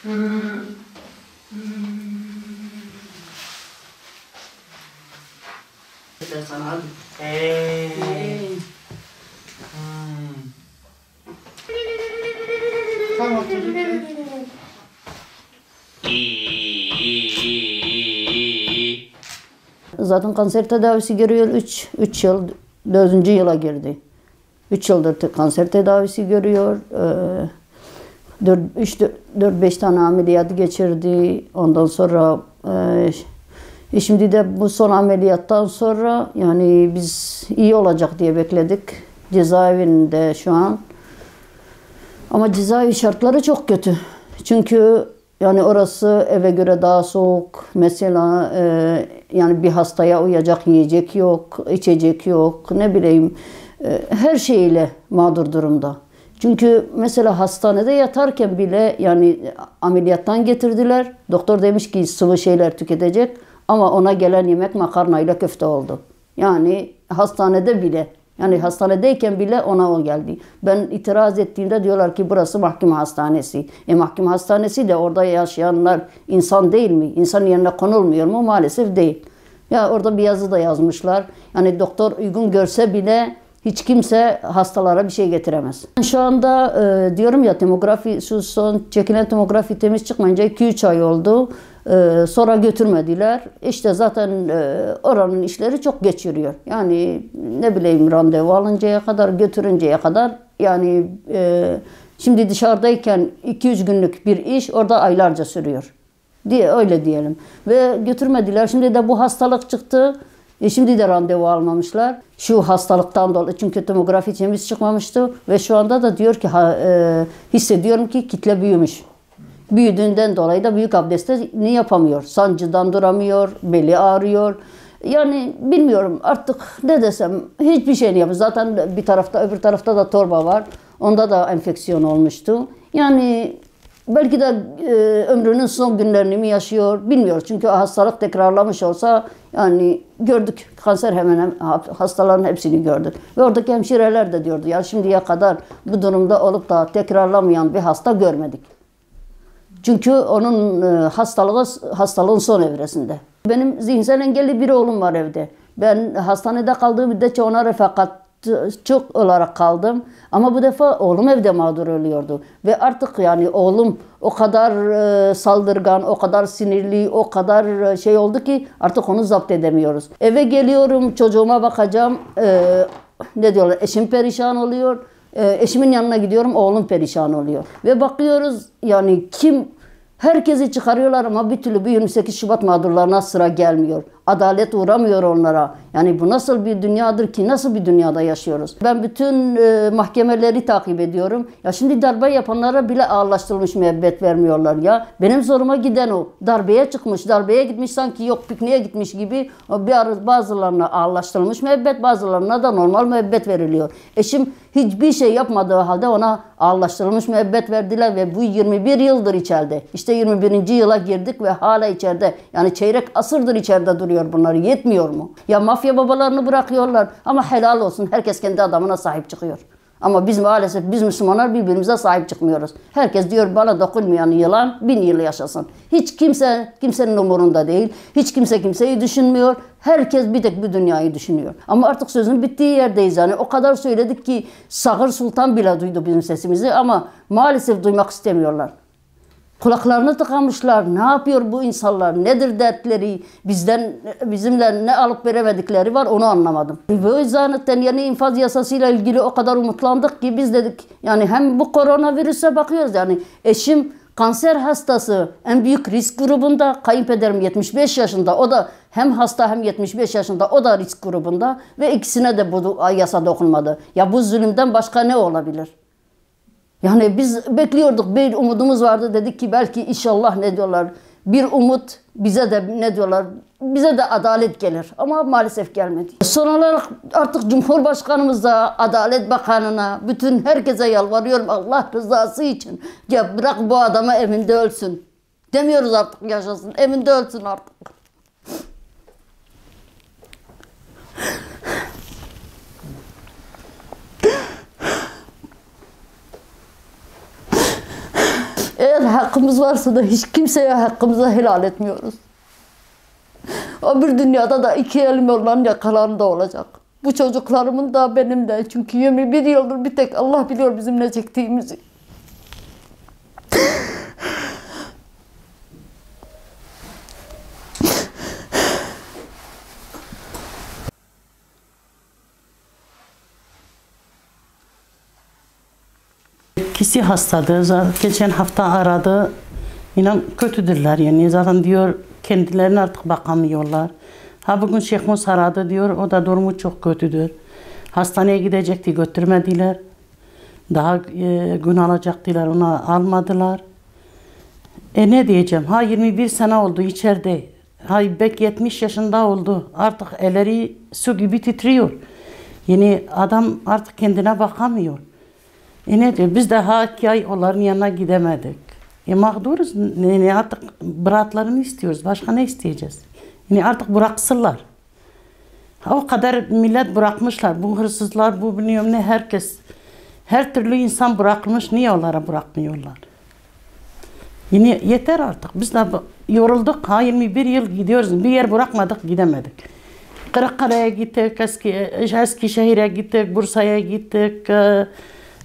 Sana hadi. Tamam çocuk. Zaten kanser tedavisi görüyor 3 yıl, 4. yıla girdi. 3 yıldır kanser tedavisi görüyor. 4-5 tane ameliyat geçirdi. Ondan sonra şimdi de bu son ameliyattan sonra yani biz iyi olacak diye bekledik. Cezaevinde şu an. Ama cezaevi şartları çok kötü. Çünkü yani orası eve göre daha soğuk. Mesela yani bir hastaya uyacak yiyecek yok, içecek yok, ne bileyim her şeyle mağdur durumda. Çünkü mesela hastanede yatarken bile yani ameliyattan getirdiler. Doktor demiş ki sıvı şeyler tüketecek ama ona gelen yemek makarnayla köfte oldu. Yani hastanede bile. Yani hastanedeyken bile ona o geldi. Ben itiraz ettiğimde diyorlar ki burası mahkeme hastanesi. Mahkeme hastanesi de orada yaşayanlar insan değil mi? İnsan yerine konulmuyor mu? Maalesef değil. Ya orada bir yazı da yazmışlar. Yani doktor uygun görse bile hiç kimse hastalara bir şey getiremez. Şu anda diyorum ya tomografi, şu son çekilen tomografi temiz çıkmayınca 2-3 ay oldu. Sonra götürmediler. İşte zaten oranın işleri çok geçiriyor. Yani ne bileyim randevu alıncaya kadar, götürünceye kadar yani şimdi dışarıdayken 2-3 günlük bir iş orada aylarca sürüyor diye öyle diyelim. Ve götürmediler. Şimdi de bu hastalık çıktı. Şimdi de randevu almamışlar. Şu hastalıktan dolayı çünkü tomografi temiz çıkmamıştı ve şu anda da diyor ki hissediyorum ki kitle büyümüş. Büyüdüğünden dolayı da büyük abdestini yapamıyor. Sancıdan duramıyor, beli ağrıyor. Yani bilmiyorum artık ne desem hiçbir şey yapamıyor. Zaten bir tarafta öbür tarafta da torba var. Onda da enfeksiyon olmuştu. Yani belki de ömrünün son günlerini mi yaşıyor bilmiyoruz. Çünkü hastalık tekrarlamış olsa yani gördük kanser hemen hastaların hepsini gördük. Ve oradaki hemşireler de diyordu ya şimdiye kadar bu durumda olup da tekrarlamayan bir hasta görmedik. Çünkü onun hastalığın son evresinde. Benim zihinsel engelli bir oğlum var evde. Ben hastanede kaldığım müddetçe ona refakatçi olarak kaldım. Ama bu defa oğlum evde mağdur ölüyordu. Ve artık yani oğlum o kadar saldırgan, o kadar sinirli, o kadar şey oldu ki artık onu zapt edemiyoruz. Eve geliyorum, çocuğuma bakacağım. Ne diyorlar, eşim perişan oluyor. Eşimin yanına gidiyorum, oğlum perişan oluyor. Ve bakıyoruz yani herkesi çıkarıyorlar ama bir türlü bu 28 Şubat mağdurlarına sıra gelmiyor. Adalet uğramıyor onlara. Yani bu nasıl bir dünyadır ki, nasıl bir dünyada yaşıyoruz? Ben bütün mahkemeleri takip ediyorum. Ya şimdi darbe yapanlara bile ağırlaştırılmış müebbet vermiyorlar ya. Benim zoruma giden o. Darbeye çıkmış, darbeye gitmiş sanki yok pikniğe gitmiş gibi. Bazılarına ağırlaştırılmış müebbet, bazılarına da normal müebbet veriliyor. Eşim hiçbir şey yapmadığı halde ona ağırlaştırılmış müebbet verdiler ve bu 21 yıldır içeride. İşte 21. yıla girdik ve hala içeride. Yani çeyrek asırdır içeride duruyor bunlar. Yetmiyor mu? Ya mafya babalarını bırakıyorlar ama helal olsun. Herkes kendi adamına sahip çıkıyor. Ama biz maalesef biz Müslümanlar birbirimize sahip çıkmıyoruz. Herkes diyor bana dokunmayan yılan 1000 yıl yaşasın. Hiç kimsenin umurunda değil. Hiç kimse kimseyi düşünmüyor. Herkes bir tek bu dünyayı düşünüyor. Ama artık sözün bittiği yerdeyiz yani. O kadar söyledik ki Sağır Sultan bile duydu bizim sesimizi ama maalesef duymak istemiyorlar. Kulaklarını tıkamışlar. Ne yapıyor bu insanlar? Nedir dertleri? Bizimle ne alıp veremedikleri var onu anlamadım. Bu yüzden yeni infaz yasasıyla ilgili o kadar umutlandık ki biz dedik yani hem bu koronavirüse bakıyoruz yani eşim kanser hastası en büyük risk grubunda, kayınpederim 75 yaşında o da hem hasta hem 75 yaşında o da risk grubunda ve ikisine de bu yasa dokunmadı. Ya bu zulümden başka ne olabilir? Yani biz bekliyorduk, bir umudumuz vardı, dedik ki belki inşallah ne diyorlar, bir umut bize de ne diyorlar, bize de adalet gelir ama maalesef gelmedi. Son olarak artık Cumhurbaşkanımıza, Adalet Bakanı'na, bütün herkese yalvarıyorum Allah rızası için. Ya bırak bu adamı evinde ölsün. Demiyoruz artık yaşasın, evinde ölsün artık. Eğer hakkımız varsa da hiç kimseye hakkımızı helal etmiyoruz. Öbür dünyada da iki elim olan yakalarında olacak. Bu çocuklarımın da benim de. Çünkü 21 yıldır bir tek Allah biliyor bizim ne çektiğimizi. İkisi hastadı. Zaten geçen hafta aradı. İnan kötüdürler yani. Zaten diyor kendilerine artık bakamıyorlar. Ha bugün Şeyh Mus aradı diyor. O da durumu çok kötüdür. Hastaneye gidecekti, götürmediler. Daha gün alacaktılar, ona almadılar. Ne diyeceğim? Ha 21 sene oldu içeride. Ha belki 70 yaşında oldu. Artık elleri su gibi titriyor. Yani adam artık kendine bakamıyor. Ne diyor? Biz de ha 2 ay onların yanına gidemedik. Mağduruz. Yani artık bıraklarını istiyoruz. Başka ne isteyeceğiz? Yani artık bıraksınlar. O kadar millet bırakmışlar. Bu hırsızlar, bu bilmiyorum ne herkes. Her türlü insan bırakılmış. Niye onlara bırakmıyorlar? Yani yeter artık. Biz de yorulduk. Ha 21 yıl gidiyoruz. Bir yer bırakmadık, gidemedik. Kırıkkale'ye gittik, Eskişehir'e gittik, Bursa'ya gittik,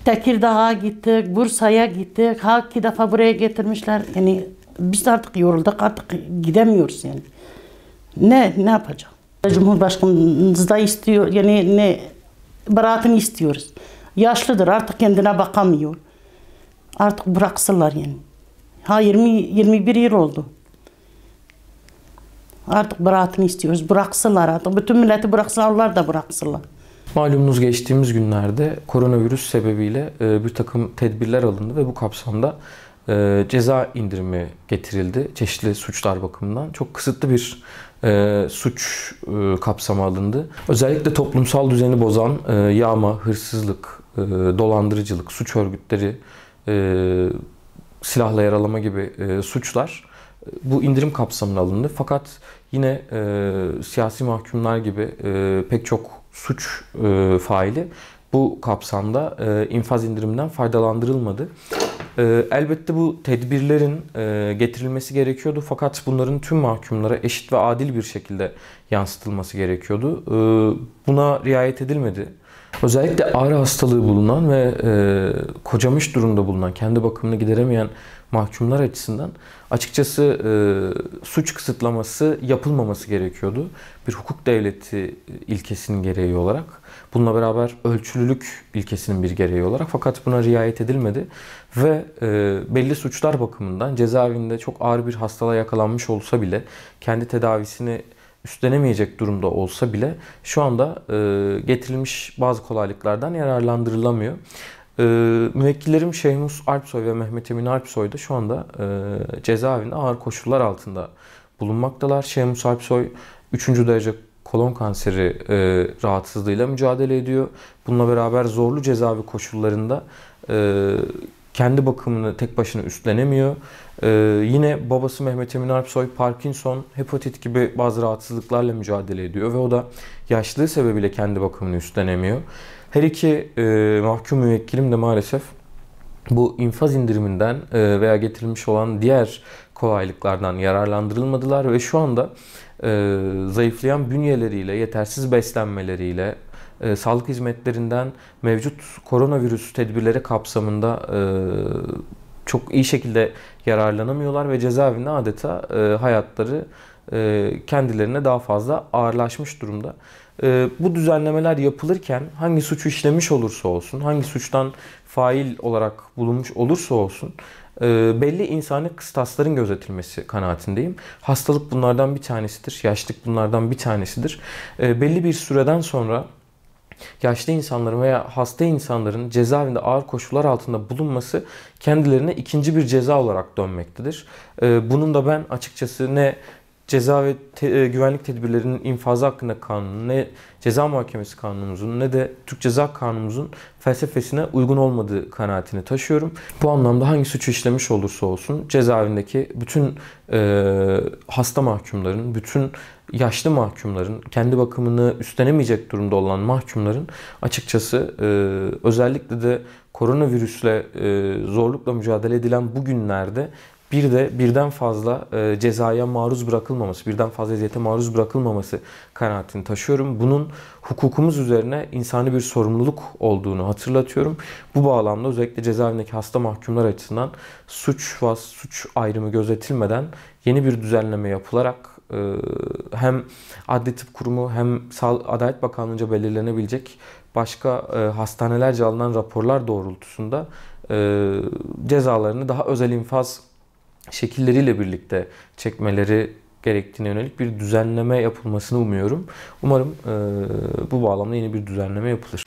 Tekirdağ'a gittik, Bursa'ya gittik. Ha 2 defa buraya getirmişler. Yani biz de artık yorulduk, artık gidemiyoruz yani. Ne yapacağız? Cumhurbaşkanımız da istiyor, yani ne bırakın istiyoruz. Yaşlıdır, artık kendine bakamıyor. Artık bıraksınlar yani. Ha 21 yıl oldu. Artık bırakın istiyoruz. Bıraksınlar artık. Bütün milleti bıraksınlar, onlar da bıraksınlar. Malumunuz geçtiğimiz günlerde koronavirüs sebebiyle bir takım tedbirler alındı ve bu kapsamda ceza indirimi getirildi. Çeşitli suçlar bakımından çok kısıtlı bir suç kapsamı alındı. Özellikle toplumsal düzeni bozan yağma, hırsızlık, dolandırıcılık, suç örgütleri, silahla yaralama gibi suçlar bu indirim kapsamına alındı. Fakat yine siyasi mahkumlar gibi pek çok suç faili bu kapsamda infaz indiriminden faydalandırılmadı. Elbette bu tedbirlerin getirilmesi gerekiyordu fakat bunların tüm mahkumlara eşit ve adil bir şekilde yansıtılması gerekiyordu. Buna riayet edilmedi. Özellikle ağrı hastalığı bulunan ve kocamış durumda bulunan, kendi bakımını gideremeyen mahkumlar açısından açıkçası suç kısıtlaması yapılmaması gerekiyordu. Bir hukuk devleti ilkesinin gereği olarak. Bununla beraber ölçülülük ilkesinin bir gereği olarak. Fakat buna riayet edilmedi. Ve belli suçlar bakımından cezaevinde çok ağır bir hastalığa yakalanmış olsa bile, kendi tedavisini üstlenemeyecek durumda olsa bile şu anda getirilmiş bazı kolaylıklardan yararlandırılamıyor. Müvekkillerim Şeyh Mus Alpsoy ve Mehmet Emin Alpsoy da şu anda cezaevinde ağır koşullar altında bulunmaktalar. Şeyh Mus Alpsoy 3. derece kolon kanseri rahatsızlığıyla mücadele ediyor. Bununla beraber zorlu cezaevi koşullarında kendi bakımını tek başına üstlenemiyor. Yine babası Mehmet Emin Alpsoy Parkinson, hepatit gibi bazı rahatsızlıklarla mücadele ediyor ve o da yaşlılığı sebebiyle kendi bakımını üstlenemiyor. Her iki mahkum müvekkilim de maalesef bu infaz indiriminden veya getirilmiş olan diğer kolaylıklardan yararlandırılmadılar ve şu anda zayıflayan bünyeleriyle, yetersiz beslenmeleriyle, sağlık hizmetlerinden mevcut koronavirüs tedbirleri kapsamında çok iyi şekilde yararlanamıyorlar ve cezaevinde adeta hayatları kendilerine daha fazla ağırlaşmış durumda. Bu düzenlemeler yapılırken hangi suçu işlemiş olursa olsun, hangi suçtan fail olarak bulunmuş olursa olsun belli insani kıstasların gözetilmesi kanaatindeyim. Hastalık bunlardan bir tanesidir, yaşlılık bunlardan bir tanesidir. Belli bir süreden sonra yaşlı insanların veya hasta insanların cezaevinde ağır koşullar altında bulunması kendilerine ikinci bir ceza olarak dönmektedir. Bunun da ben açıkçası ne ceza ve güvenlik tedbirlerinin infazı hakkında kanunun, ne ceza muhakemesi kanunumuzun ne de Türk Ceza Kanunumuzun felsefesine uygun olmadığı kanaatini taşıyorum. Bu anlamda hangi suçu işlemiş olursa olsun cezaevindeki bütün hasta mahkumların, bütün yaşlı mahkumların, kendi bakımını üstlenemeyecek durumda olan mahkumların açıkçası özellikle de koronavirüsle zorlukla mücadele edilen bu günlerde birden fazla cezaya maruz bırakılmaması, birden fazla eziyete maruz bırakılmaması kanaatini taşıyorum. Bunun hukukumuz üzerine insani bir sorumluluk olduğunu hatırlatıyorum. Bu bağlamda özellikle cezaevindeki hasta mahkumlar açısından suç ayrımı gözetilmeden yeni bir düzenleme yapılarak hem Adli Tıp Kurumu hem Adalet Bakanlığı'nca belirlenebilecek başka hastanelerce alınan raporlar doğrultusunda cezalarını daha özel infaz şekilleriyle birlikte çekmeleri gerektiğine yönelik bir düzenleme yapılmasını umuyorum. Umarım bu bağlamda yeni bir düzenleme yapılır.